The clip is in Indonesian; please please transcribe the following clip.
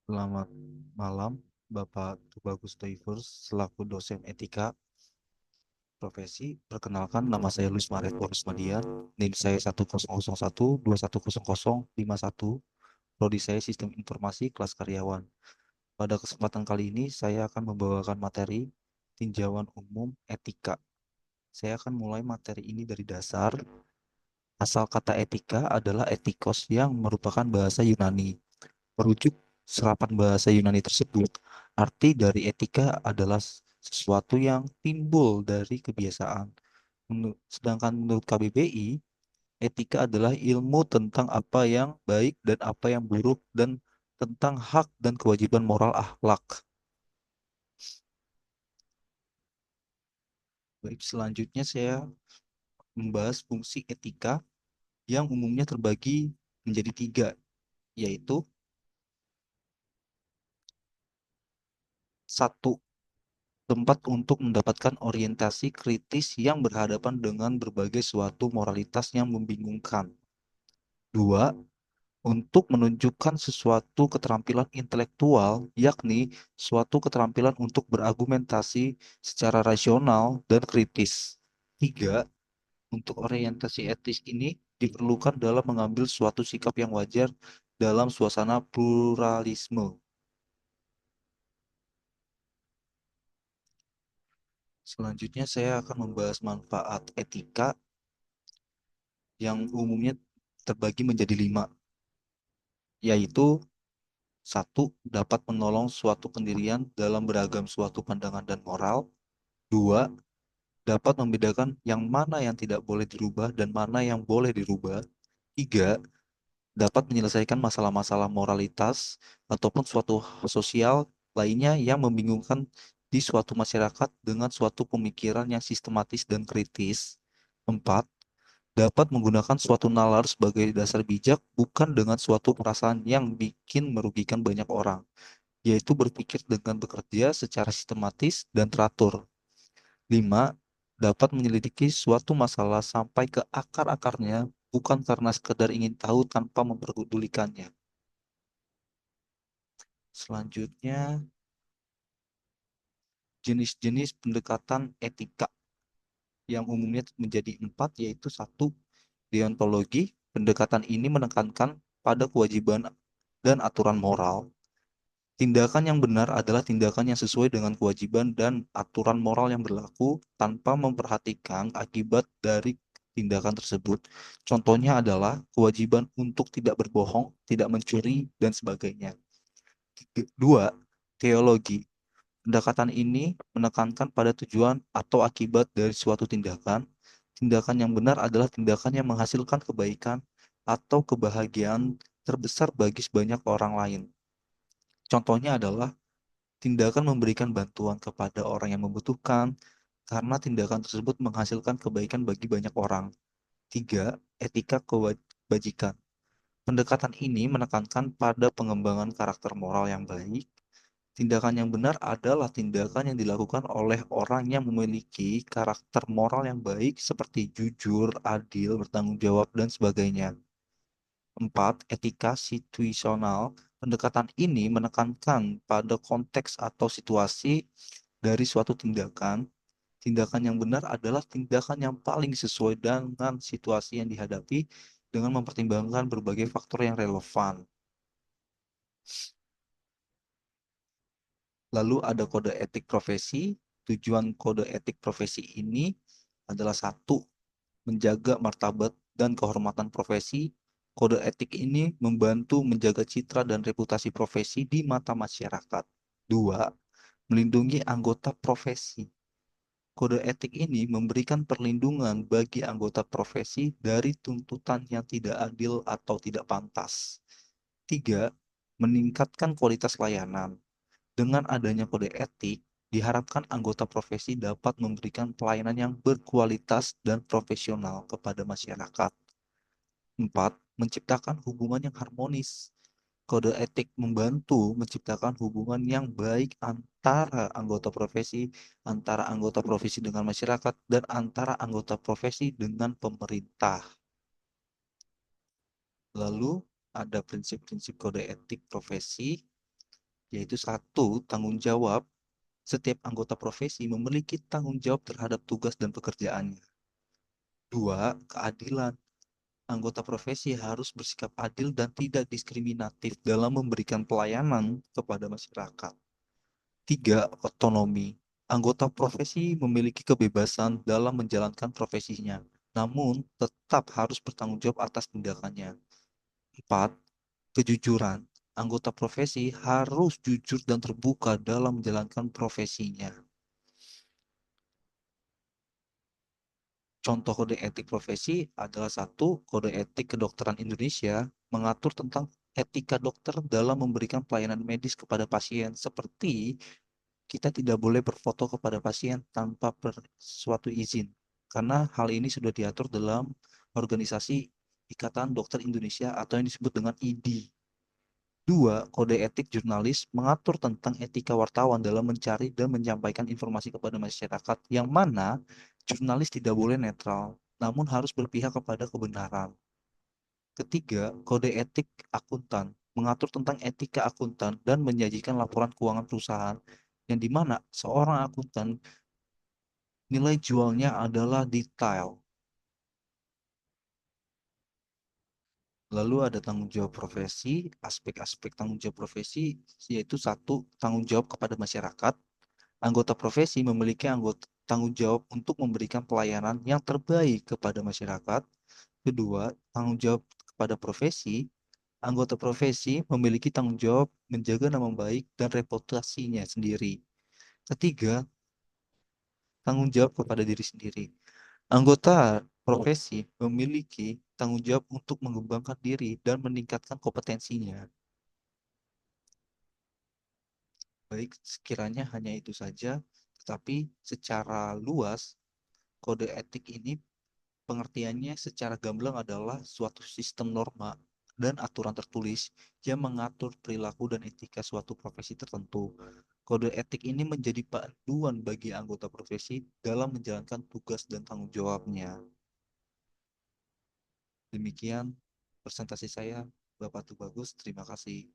Selamat malam, Bapak Tubagus Toifurs, selaku dosen etika profesi. Perkenalkan, nama saya Luis Maret Borusmadian, NIM saya 1001 210051, prodi saya Sistem Informasi kelas karyawan. Pada kesempatan kali ini, saya akan membawakan materi tinjauan umum etika. Saya akan mulai materi ini dari dasar. Asal kata etika adalah etikos yang merupakan bahasa Yunani. Merujuk serapan bahasa Yunani tersebut, arti dari etika adalah sesuatu yang timbul dari kebiasaan. Sedangkan menurut KBBI, etika adalah ilmu tentang apa yang baik dan apa yang buruk dan tentang hak dan kewajiban moral akhlak. Baik, selanjutnya saya membahas fungsi etika yang umumnya terbagi menjadi tiga, yaitu satu, tempat untuk mendapatkan orientasi kritis yang berhadapan dengan berbagai suatu moralitas yang membingungkan. Dua, untuk menunjukkan sesuatu keterampilan intelektual, yakni suatu keterampilan untuk berargumentasi secara rasional dan kritis. Tiga, untuk orientasi etis ini diperlukan dalam mengambil suatu sikap yang wajar dalam suasana pluralisme. Selanjutnya saya akan membahas manfaat etika yang umumnya terbagi menjadi lima, yaitu satu, dapat menolong suatu pendirian dalam beragam suatu pandangan dan moral. Dua, dapat membedakan yang mana yang tidak boleh dirubah dan mana yang boleh dirubah. Tiga, dapat menyelesaikan masalah-masalah moralitas ataupun suatu sosial lainnya yang membingungkan di suatu masyarakat dengan suatu pemikiran yang sistematis dan kritis. Empat, dapat menggunakan suatu nalar sebagai dasar bijak bukan dengan suatu perasaan yang bikin merugikan banyak orang, yaitu berpikir dengan bekerja secara sistematis dan teratur. Lima, dapat menyelidiki suatu masalah sampai ke akar-akarnya bukan karena sekedar ingin tahu tanpa memperdulikannya. Selanjutnya, jenis-jenis pendekatan etika yang umumnya menjadi empat, yaitu satu, deontologi. Pendekatan ini menekankan pada kewajiban dan aturan moral. Tindakan yang benar adalah tindakan yang sesuai dengan kewajiban dan aturan moral yang berlaku tanpa memperhatikan akibat dari tindakan tersebut. Contohnya adalah kewajiban untuk tidak berbohong, tidak mencuri, dan sebagainya. Dua, teologi. Pendekatan ini menekankan pada tujuan atau akibat dari suatu tindakan. Tindakan yang benar adalah tindakan yang menghasilkan kebaikan atau kebahagiaan terbesar bagi sebanyak orang lain. Contohnya adalah tindakan memberikan bantuan kepada orang yang membutuhkan karena tindakan tersebut menghasilkan kebaikan bagi banyak orang. Tiga, etika kebajikan. Pendekatan ini menekankan pada pengembangan karakter moral yang baik. Tindakan yang benar adalah tindakan yang dilakukan oleh orang yang memiliki karakter moral yang baik seperti jujur, adil, bertanggung jawab, dan sebagainya. Empat, etika situasional. Pendekatan ini menekankan pada konteks atau situasi dari suatu tindakan. Tindakan yang benar adalah tindakan yang paling sesuai dengan situasi yang dihadapi dengan mempertimbangkan berbagai faktor yang relevan. Lalu ada kode etik profesi. Tujuan kode etik profesi ini adalah satu, menjaga martabat dan kehormatan profesi. Kode etik ini membantu menjaga citra dan reputasi profesi di mata masyarakat. Dua, melindungi anggota profesi. Kode etik ini memberikan perlindungan bagi anggota profesi dari tuntutan yang tidak adil atau tidak pantas. Tiga, meningkatkan kualitas layanan. Dengan adanya kode etik, diharapkan anggota profesi dapat memberikan pelayanan yang berkualitas dan profesional kepada masyarakat. Empat, menciptakan hubungan yang harmonis. Kode etik membantu menciptakan hubungan yang baik antara anggota profesi dengan masyarakat, dan antara anggota profesi dengan pemerintah. Lalu ada prinsip-prinsip kode etik profesi. yaitu satu, tanggung jawab. Setiap anggota profesi memiliki tanggung jawab terhadap tugas dan pekerjaannya. Dua, keadilan. Anggota profesi harus bersikap adil dan tidak diskriminatif dalam memberikan pelayanan kepada masyarakat. Tiga, otonomi. Anggota profesi memiliki kebebasan dalam menjalankan profesinya, namun tetap harus bertanggung jawab atas tindakannya. Empat, kejujuran. Anggota profesi harus jujur dan terbuka dalam menjalankan profesinya. Contoh kode etik profesi adalah satu, kode etik kedokteran Indonesia mengatur tentang etika dokter dalam memberikan pelayanan medis kepada pasien, seperti kita tidak boleh berfoto kepada pasien tanpa suatu izin, karena hal ini sudah diatur dalam organisasi Ikatan Dokter Indonesia atau yang disebut dengan IDI. Dua, kode etik jurnalis mengatur tentang etika wartawan dalam mencari dan menyampaikan informasi kepada masyarakat, yang mana jurnalis tidak boleh netral, namun harus berpihak kepada kebenaran. Ketiga, kode etik akuntan mengatur tentang etika akuntan dan menyajikan laporan keuangan perusahaan, yang dimana seorang akuntan nilai jualnya adalah detail. Lalu ada tanggung jawab profesi, aspek-aspek tanggung jawab profesi, yaitu satu, tanggung jawab kepada masyarakat. Anggota profesi memiliki tanggung jawab untuk memberikan pelayanan yang terbaik kepada masyarakat. Kedua, tanggung jawab kepada profesi. Anggota profesi memiliki tanggung jawab menjaga nama baik dan reputasinya sendiri. Ketiga, tanggung jawab kepada diri sendiri. Anggota profesi memiliki tanggung jawab untuk mengembangkan diri dan meningkatkan kompetensinya. Baik, sekiranya hanya itu saja, tetapi secara luas, kode etik ini pengertiannya secara gamblang adalah suatu sistem norma dan aturan tertulis yang mengatur perilaku dan etika suatu profesi tertentu. Kode etik ini menjadi panduan bagi anggota profesi dalam menjalankan tugas dan tanggung jawabnya. Demikian presentasi saya, Bapak Tubagus. Terima kasih.